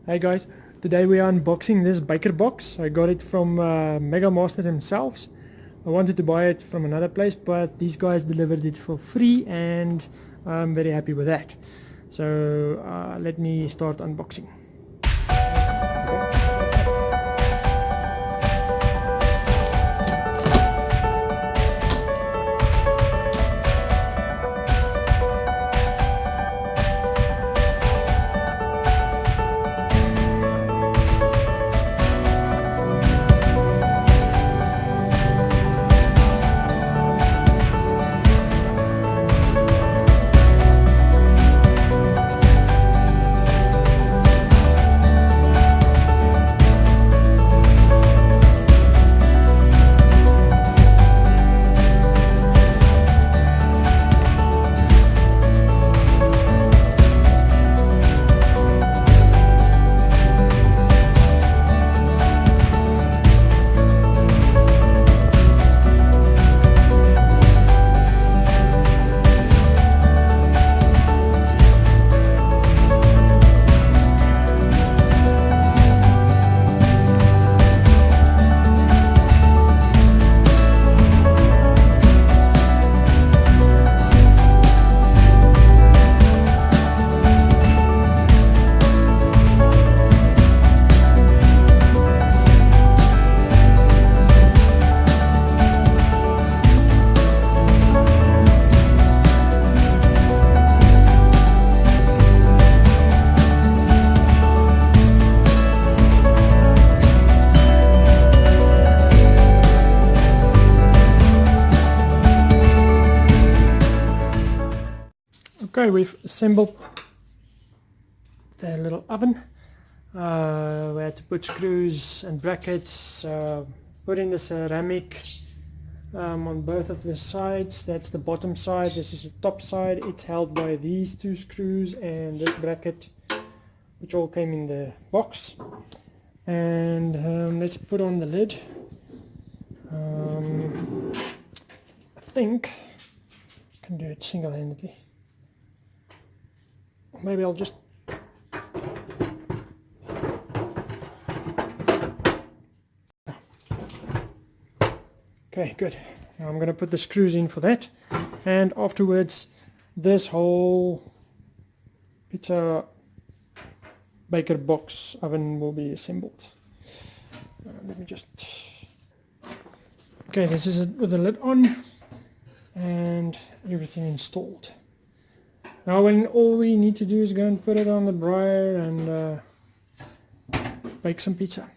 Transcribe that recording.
Hey guys, today we are unboxing this baker box. I got it from MegaMaster themselves. I wanted to buy it from another place, but these guys delivered it for free and I'm very happy with that. So let me start unboxing. Okay, we've assembled the little oven. We had to put screws and brackets, put in the ceramic on both of the sides. That's the bottom side, this is the top side. It's held by these two screws and this bracket, which all came in the box. And let's put on the lid. I think I can do it single-handedly. Maybe I'll just okay, good. Now I'm going to put the screws in for that, and afterwards this whole pizza baker box oven will be assembled. Let me just okay, this is it with the lid on and everything installed. Now when all we need to do is go and put it on the dryer and bake some pizza.